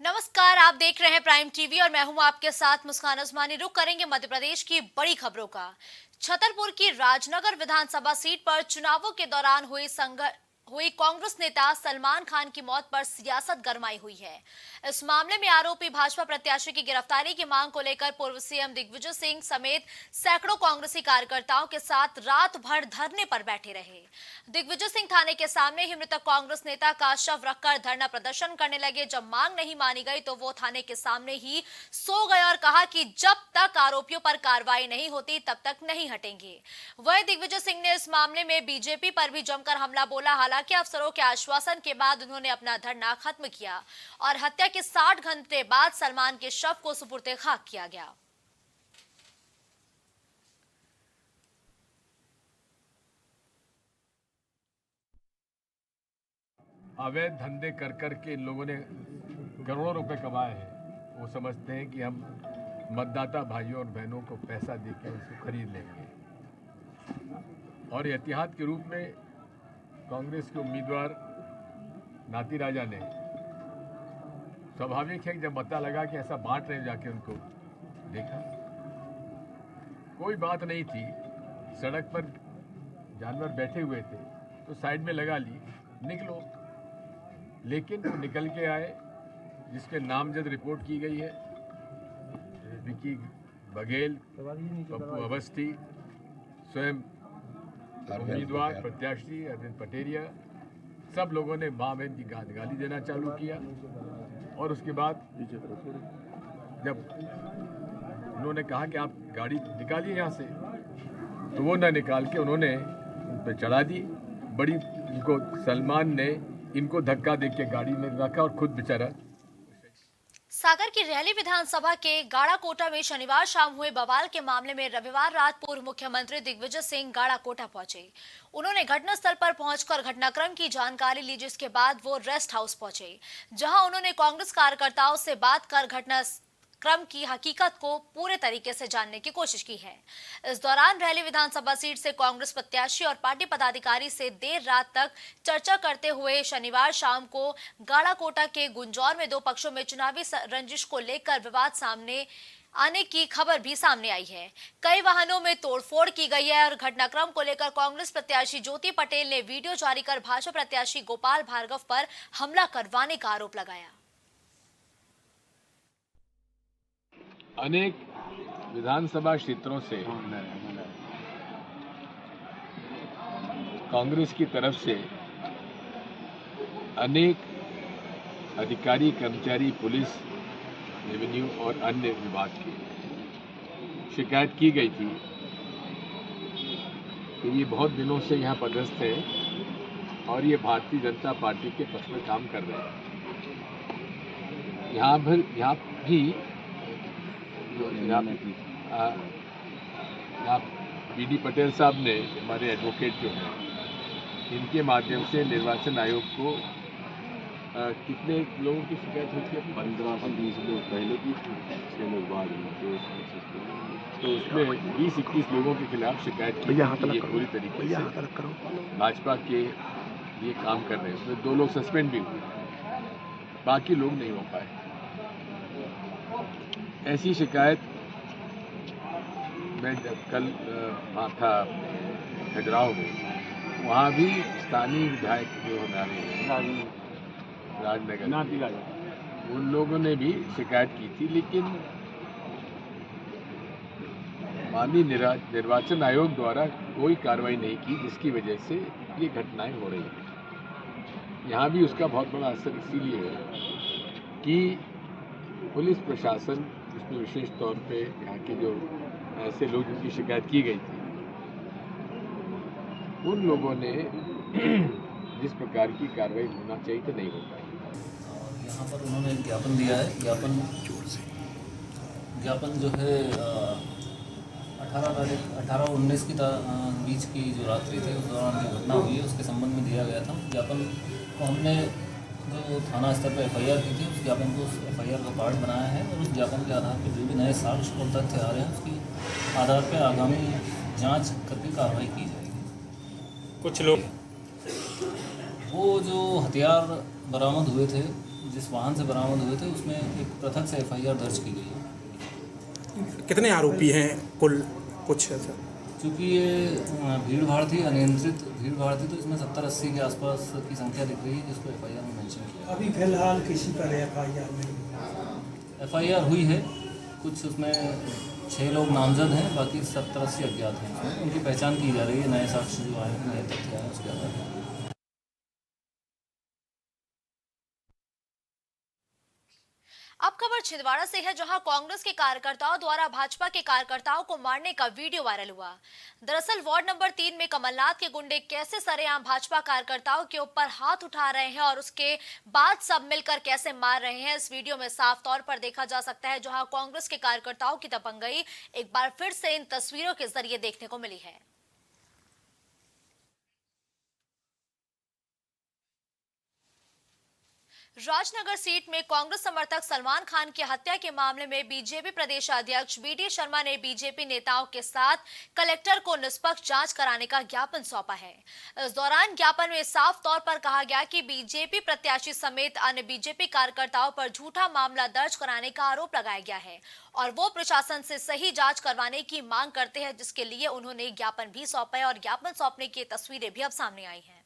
नमस्कार, आप देख रहे हैं प्राइम टीवी और मैं हूं आपके साथ मुस्कान उस्मानी। रुक करेंगे मध्य प्रदेश की बड़ी खबरों का। छतरपुर की राजनगर विधानसभा सीट पर चुनावों के दौरान हुई कांग्रेस नेता सलमान खान की मौत पर सियासत गरमाई हुई है। इस मामले में आरोपी भाजपा प्रत्याशी की गिरफ्तारी की मांग को लेकर पूर्व सीएम दिग्विजय सिंह समेत सैकड़ों कांग्रेसी कार्यकर्ताओं के साथ रात भर धरने पर बैठे रहे। दिग्विजय सिंह थाने के सामने ही मृतक कांग्रेस नेता का शव रखकर धरना प्रदर्शन करने लगे। जब मांग नहीं मानी गई तो वो थाने के सामने ही सो गए और कहा कि जब तक आरोपियों पर कार्रवाई नहीं होती तब तक नहीं हटेंगे। वहीं दिग्विजय सिंह ने इस मामले में बीजेपी पर भी जमकर हमला बोला। हालांकि अफसरों के आश्वासन के बाद उन्होंने अपना धरना खत्म किया और हत्या के 60 घंटे बाद सलमान के शव को सुपुर्द खाक किया गया। अवैध धंधे कर कर के इन लोगों ने करोड़ों रुपए कमाए हैं। वो समझते हैं कि हम मतदाता भाइयों और बहनों को पैसा देकर उसको खरीद लेंगे और एहतियात के रूप में कांग्रेस के उम्मीदवार नाती राजा ने, स्वाभाविक है कि जब पता लगा कि ऐसा बांट रहे, जाके उनको देखा, कोई बात नहीं थी, सड़क पर जानवर बैठे हुए थे तो साइड में लगा ली, निकलो। लेकिन वो निकल के आए, जिसके नामजद रिपोर्ट की गई है, विकी बघेल, पप्पू अवस्थी, स्वयं उम्मीदवार प्रत्याशी अरविंद पटेरिया, सब लोगों ने माँ बहन की गाली देना चालू किया। और उसके बाद जब उन्होंने कहा कि आप गाड़ी निकालिए यहाँ से, तो वो ना निकाल के उन्होंने उन पर चढ़ा दी। बड़ी इनको सलमान ने इनको धक्का दे के गाड़ी में रखा और खुद बेचारा। सागर की रैली विधानसभा के गाड़ाकोटा में शनिवार शाम हुए बवाल के मामले में रविवार रात पूर्व मुख्यमंत्री दिग्विजय सिंह गाड़ाकोटा पहुंचे। उन्होंने घटनास्थल पर पहुंचकर घटनाक्रम की जानकारी ली, जिसके बाद वो रेस्ट हाउस पहुंचे, जहां उन्होंने कांग्रेस कार्यकर्ताओं से बात कर घटनाक्रम की हकीकत को पूरे तरीके से जानने की कोशिश की है। इस दौरान रैली विधानसभा सीट से कांग्रेस प्रत्याशी और पार्टी पदाधिकारी से देर रात तक चर्चा करते हुए शनिवार शाम को गाड़ाकोटा के गुंजौर में दो पक्षों में चुनावी रंजिश को लेकर विवाद सामने आने की खबर भी सामने आई है। कई वाहनों में तोड़फोड़ की गई है और घटनाक्रम को लेकर कांग्रेस प्रत्याशी ज्योति पटेल ने वीडियो जारी कर भाजपा प्रत्याशी गोपाल भार्गव पर हमला करवाने का आरोप लगाया। अनेक विधानसभा क्षेत्रों से कांग्रेस की तरफ से अनेक अधिकारी, कर्मचारी, पुलिस, रेवेन्यू और अन्य विभाग की शिकायत की गई थी कि ये बहुत दिनों से यहाँ पदस्थ है और ये भारतीय जनता पार्टी के पक्ष में काम कर रहे हैं। यहाँ बीडी पटेल साहब ने, हमारे एडवोकेट जो हैं, इनके माध्यम से निर्वाचन आयोग को कितने लोगों की शिकायत हुई थी? 15 से 20 लोग पहले की, 6 लोग बाद में। तो उसमें 20-21 लोगों के खिलाफ शिकायत की ये पूरी तरीके से भाजपा के ये काम कर रहे हैं। उसमें 2 लोग सस्पेंड भी हुए, बाकी लोग नहीं हो पाए। ऐसी शिकायत मैं जब कल वहाँ था खजुराहो में, वहाँ भी स्थानीय विधायक जो हमारे राजनगर, उन लोगों ने भी शिकायत की थी, लेकिन माननीय निर्वाचन आयोग द्वारा कोई कार्रवाई नहीं की, जिसकी वजह से ये घटनाएं हो रही हैं। यहाँ भी उसका बहुत बड़ा असर इसीलिए है कि पुलिस प्रशासन, इसमें विशेष तौर पे यहाँ के जो ऐसे लोग जिनकी शिकायत की गई थी, उन लोगों ने जिस प्रकार की कार्रवाई होना चाहिए तो नहीं हो पाई। यहाँ पर उन्होंने एक ज्ञापन दिया है। ज्ञापन जो है 18-19 की बीच की जो रात्रि थी, उस दौरान जो घटना हुई है उसके संबंध में दिया गया था। ज्ञापन को हमने जो थाना स्तर पर FIR की थी, उस ज्ञापन को FIR का पार्ट बनाया है और उस ज्ञापन के आधार पर जो भी नए साक्ष्य और तथ्य आ रहे हैं, उसके आधार पर आगामी जांच करके कार्रवाई की जाएगी। कुछ लोग वो जो हथियार बरामद हुए थे जिस वाहन से बरामद हुए थे उसमें एक पृथक से FIR दर्ज की गई है। कितने आरोपी हैं कुल, कुछ ऐसा? चूँकि ये भीड़ भाड़ थी, अनियंत्रित भीड़ भाड़ थी, तो इसमें 70-80 के आसपास की संख्या दिख रही है जिसको FIR में मेंशन किया। अभी फिलहाल किसी पर FIR नहीं? FIR हुई है, कुछ उसमें 6 लोग नामजद हैं, बाकी 70-80 अज्ञात हैं। उसमें उनकी पहचान की जा रही है, नए साक्ष्य जो आए हैं, नए तथ्य आए हैं उसके आधार पर। अब खबर छिंदवाड़ा से है, जहां कांग्रेस के कार्यकर्ताओं द्वारा भाजपा के कार्यकर्ताओं को मारने का वीडियो वायरल हुआ। दरअसल वार्ड नंबर 3 में कमलनाथ के गुंडे कैसे सरेआम भाजपा कार्यकर्ताओं के ऊपर हाथ उठा रहे हैं और उसके बाद सब मिलकर कैसे मार रहे हैं, इस वीडियो में साफ तौर पर देखा जा सकता है। जहां कांग्रेस के कार्यकर्ताओं की दबंगई एक बार फिर से इन तस्वीरों के जरिए देखने को मिली है। राजनगर सीट में कांग्रेस समर्थक सलमान खान की हत्या के मामले में बीजेपी प्रदेश अध्यक्ष BD शर्मा ने बीजेपी नेताओं के साथ कलेक्टर को निष्पक्ष जांच कराने का ज्ञापन सौंपा है। इस दौरान ज्ञापन में साफ तौर पर कहा गया कि बीजेपी प्रत्याशी समेत अन्य बीजेपी कार्यकर्ताओं पर झूठा मामला दर्ज कराने का आरोप लगाया गया है और वो प्रशासन से सही जांच करवाने की मांग करते हैं, जिसके लिए उन्होंने ज्ञापन भी सौंपा है और ज्ञापन सौंपने की तस्वीरें भी अब सामने आई हैं।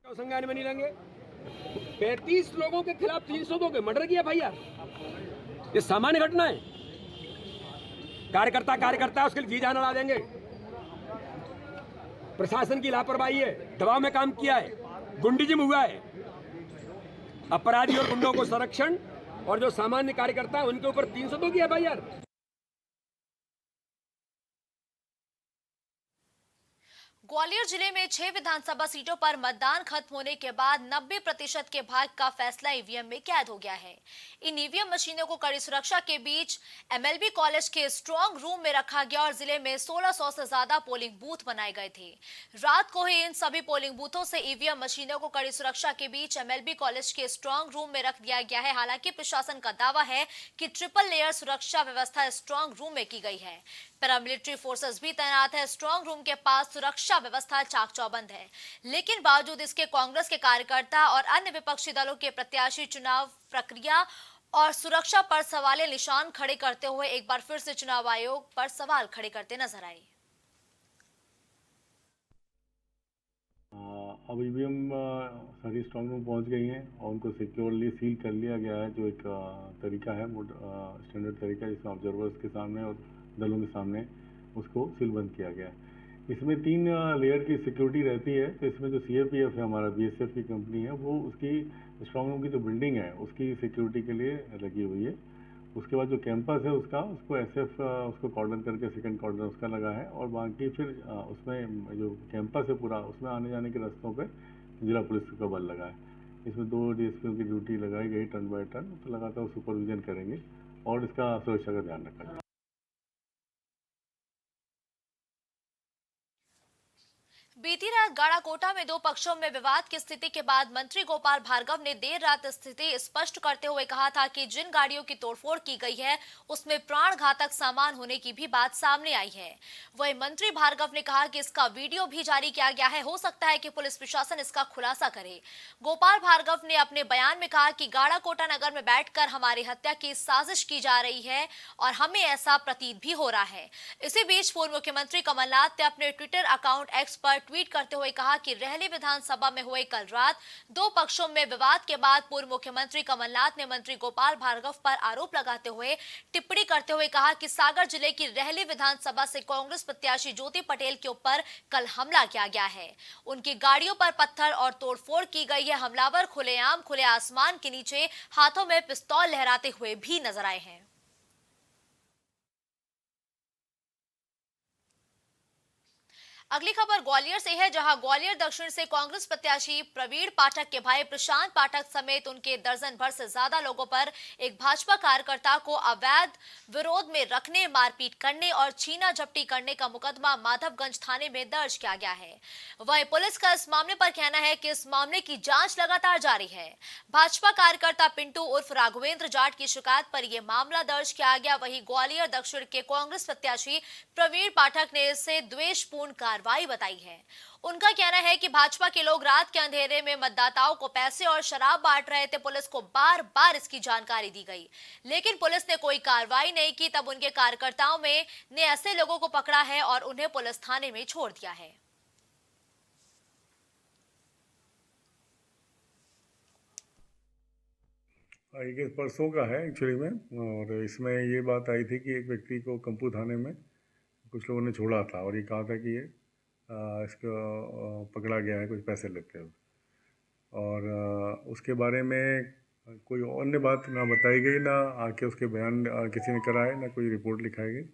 संज्ञान में नहीं लेंगे। 35 लोगों के खिलाफ 302 के मर्डर किया भैया, ये सामान्य घटना है। कार्यकर्ता उसके लिए जी जान लड़ा देंगे। प्रशासन की लापरवाही है, दबाव में काम किया है, गुंडीज्म हुआ है। अपराधी और गुंडों को संरक्षण और जो सामान्य कार्यकर्ता है उनके ऊपर 302 किया भैया। ग्वालियर जिले में 6 विधानसभा सीटों पर मतदान खत्म होने के बाद 90% के भाग का फैसला ईवीएम में कैद हो गया है। इन ईवीएम मशीनों को कड़ी सुरक्षा के बीच MLB कॉलेज के स्ट्रांग रूम में रखा गया और जिले में 1600 से ज्यादा पोलिंग बूथ बनाए गए थे। रात को ही इन सभी पोलिंग बूथों से ईवीएम मशीनों को कड़ी सुरक्षा के बीच MLB कॉलेज के स्ट्रांग रूम में रख दिया गया है। हालांकि प्रशासन का दावा है कि ट्रिपल लेयर सुरक्षा व्यवस्था स्ट्रांग रूम में की गई है। पैरामिलिट्री फोर्सेस भी तैनात है। स्ट्रांग रूम के पास सुरक्षा व्यवस्था चाक चौबंद है, लेकिन बावजूद इसके कांग्रेस के कार्यकर्ता और अन्य विपक्षी दलों के प्रत्याशी चुनाव प्रक्रिया और सुरक्षा पर सवालिया निशान खड़े करते हुए एक बार फिर से चुनाव आयोग पर सवाल खड़े करते नजर आए। अब ईवीएम सारी स्ट्रांग रूम पहुंच गई हैं और उनको सिक्योरली सील कर लिया गया है, जो एक तरीका है, स्टैंडर्ड तरीका, जिसमें ऑब्जर्वर्स के सामने और दलों के सामने उसको सीलबंद किया गया है। इसमें 3 लेयर की सिक्योरिटी रहती है। तो इसमें जो CRPF है, हमारा BSF की कंपनी है, वो उसकी स्ट्रांग रूम की जो बिल्डिंग है उसकी सिक्योरिटी के लिए लगी हुई है। उसके बाद जो कैंपस है उसको SF उसको कॉर्डन करके सेकंड कॉर्डन उसका लगा है और बाकी फिर उसमें जो कैंपस है पूरा, उसमें आने जाने के रास्तों पे जिला पुलिस का बल लगा है। इसमें 2 DSPओं की ड्यूटी लगाई गई टर्न बाय टर्न, तो लगातार सुपरविजन करेंगे और इसका सुरक्षा का ध्यान रखा जाए। बीती रात गाड़ाकोटा में 2 पक्षों में विवाद की स्थिति के बाद मंत्री गोपाल भार्गव ने देर रात स्थिति स्पष्ट करते हुए कहा था कि जिन गाड़ियों की तोड़फोड़ की गई है उसमें प्राण घातक सामान होने की भी बात सामने आई है। वहीं मंत्री भार्गव ने कहा कि इसका वीडियो भी जारी किया गया है, हो सकता है कि पुलिस प्रशासन इसका खुलासा करे। गोपाल भार्गव ने अपने बयान में कहा कि गाड़ाकोटा नगर में बैठकर हमारी हत्या की साजिश की जा रही है और हमें ऐसा प्रतीत भी हो रहा है। इसी बीच पूर्व मुख्यमंत्री कमलनाथ ने अपने ट्विटर अकाउंट X पर ट्वीट करते हुए कहा कि रहली विधानसभा में हुए कल रात 2 पक्षों में विवाद के बाद पूर्व मुख्यमंत्री कमलनाथ ने मंत्री गोपाल भार्गव पर आरोप लगाते हुए टिप्पणी करते हुए कहा कि सागर जिले की रहली विधानसभा से कांग्रेस प्रत्याशी ज्योति पटेल के ऊपर कल हमला किया गया है। उनकी गाड़ियों पर पत्थर और तोड़फोड़ की गई है। हमलावर खुलेआम खुले आसमान के नीचे हाथों में पिस्तौल लहराते हुए भी नजर आए हैं। अगली खबर ग्वालियर से है, जहां ग्वालियर दक्षिण से कांग्रेस प्रत्याशी प्रवीण पाठक के भाई प्रशांत पाठक समेत उनके दर्जन भर से ज्यादा लोगों पर एक भाजपा कार्यकर्ता को अवैध विरोध में रखने, मारपीट करने और छीना झपटी करने का मुकदमा माधवगंज थाने में दर्ज किया गया है। वहीं पुलिस का इस मामले पर कहना है कि इस मामले की जांच लगातार जारी है। भाजपा कार्यकर्ता पिंटू उर्फ राघवेंद्र जाट की शिकायत पर यह मामला दर्ज किया गया। वहीं ग्वालियर दक्षिण के कांग्रेस प्रत्याशी प्रवीण पाठक ने इसे द्वेषपूर्ण कार्रवाई कार्रवाई बताई है। उनका कहना है कि भाजपा के लोग रात के अंधेरे में मतदाताओं को पैसे और शराब बांट रहे थे। पुलिस को बार बार इसकी जानकारी दी गई, लेकिन पुलिस ने कोई कार्रवाई नहीं की। तब उनके कार्यकर्ताओं ने ऐसे लोगों को पकड़ा है और उन्हें पुलिस थाने में छोड़ दिया है। ये केस परसों का है एक्चुअली में, और इसमें ये बात आई थी कि एक व्यक्ति को कंपू थाने में कुछ लोगों ने छोड़ा था और ये कहा था कि ये इसको पकड़ा गया है कुछ पैसे लेते हुए, और उसके बारे में कोई अन्य बात ना बताई गई, ना आके उसके बयान किसी ने कराए, ना कोई रिपोर्ट लिखाई गई।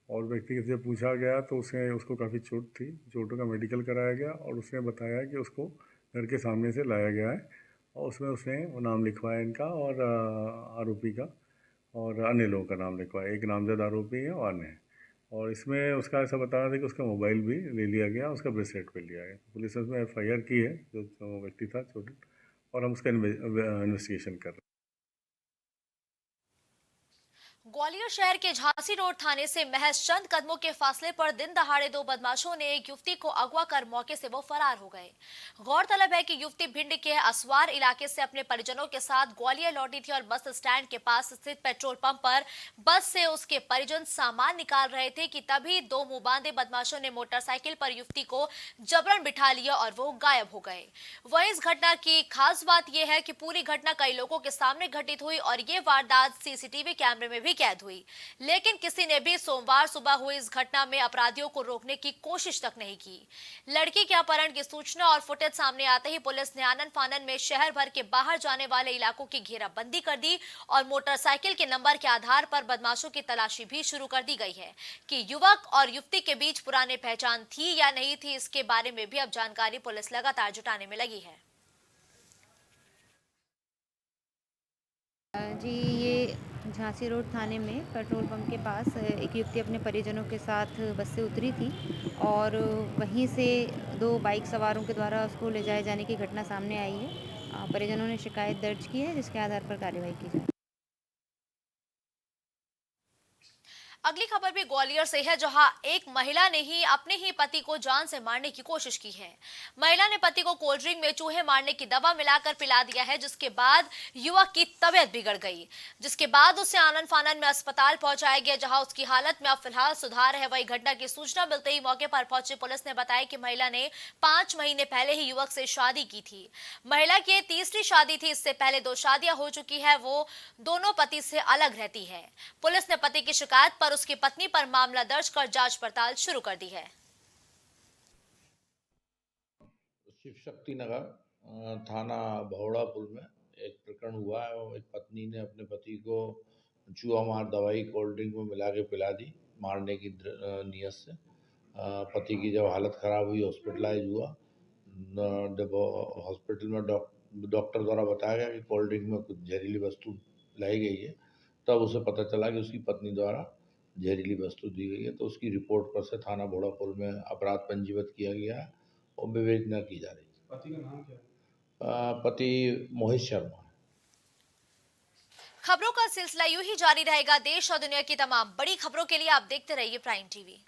और व्यक्ति से पूछा गया तो उसको काफ़ी चोट थी, चोटों का मेडिकल कराया गया और उसने बताया कि उसको घर के सामने से लाया गया है और उसमें उसने वो नाम लिखवाया इनका और आरोपी का और अन्य लोगों का नाम लिखवाया। एक नामजद आरोपी है और अन्य है, और इसमें उसका ऐसा बताया था कि उसका मोबाइल भी ले लिया गया, उसका ब्रेसलेट भी लिया गया। पुलिस ने उसमें FIR की है जो व्यक्ति था चोटिल, और हम उसका इन्वेस्टिगेशन कर रहे हैं। ग्वालियर शहर के झांसी रोड थाने से महज चंद कदमों के फासले पर दिन दहाड़े दो बदमाशों ने एक युवती को अगवा कर मौके से वो फरार हो गए। गौरतलब है कि युवती भिंड के असवार इलाके से अपने परिजनों के साथ ग्वालियर लौटी थी और बस स्टैंड के पास स्थित पेट्रोल पंप पर बस से उसके परिजन सामान निकाल रहे थे कि तभी दो मुंहबांधे बदमाशों ने मोटरसाइकिल पर युवती को जबरन बिठा लिया और वो गायब हो गए। वहीं इस घटना की खास बात यह है कि पूरी घटना कई लोगों के सामने घटित हुई और ये वारदात CCTV कैमरे में भी कैद हुई, लेकिन किसी ने भी सोमवार सुबह हुई इस घटना में अपराधियों को रोकने की कोशिश तक नहीं की। लड़की के अपहरण की सूचना और फुटेज सामने आते ही पुलिस ने आनन फानन में शहर भर के बाहर जाने वाले इलाकों की घेराबंदी कर दी और मोटरसाइकिल के नंबर के आधार पर बदमाशों की तलाशी भी शुरू कर दी गई है कि युवक और युवती के बीच पुरानी पहचान थी या नहीं थी। इसके बारे में भी अब जानकारी पुलिस लगातार जुटाने में लगी है। जी, ये झांसी रोड थाने में पेट्रोल पंप के पास एक युवती अपने परिजनों के साथ बस से उतरी थी और वहीं से दो बाइक सवारों के द्वारा उसको ले जाए जाने की घटना सामने आई है। परिजनों ने शिकायत दर्ज की है, जिसके आधार पर कार्रवाई की जाए। अगली खबर भी ग्वालियर से है, जहां एक महिला ने ही अपने ही पति को जान से मारने की कोशिश की है। महिला ने पति को कोल्ड ड्रिंक में चूहे मारने की दवा मिलाकर पिला दिया है, जिसके बाद युवक की तबीयत बिगड़ गई, जिसके बाद उसे आनन फानन में अस्पताल पहुंचाया गया, जहां उसकी हालत में अब फिलहाल सुधार है। वही घटना की सूचना मिलते ही मौके पर पहुंची पुलिस ने बताया कि महिला ने 5 महीने पहले ही युवक से शादी की थी। महिला की तीसरी शादी थी, इससे पहले 2 शादियां हो चुकी है। वो दोनों पति से अलग रहती है। पुलिस ने पति की शिकायत पर उसकी पत्नी पर मामला दर्ज कर जांच पड़ताल शुरू कर दी है। शिव शक्ति नगर थाना भौड़ापुर में एक प्रकरण हुआ है और एक पत्नी ने अपने पति को चूहा मार दवाई कोल्ड ड्रिंक में मिला के पिला दी मारने की नीयत से। पति की जब हालत खराब हुई हॉस्पिटलाइज हुआ, जब हॉस्पिटल में डॉक्टर द्वारा बताया गया कि कोल्ड ड्रिंक में कुछ जहरीली वस्तु लाई गई है, तब उसे पता चला कि उसकी पत्नी द्वारा जहरीली वस्तु दी गई है। तो उसकी रिपोर्ट पर से थाना भोड़ापुर में अपराध पंजीबद्ध किया गया है और विवेचना की जा रही है। पति का नाम क्या है? पति मोहित शर्मा। खबरों का सिलसिला यूं ही जारी रहेगा। देश और दुनिया की तमाम बड़ी खबरों के लिए आप देखते रहिए प्राइम टीवी।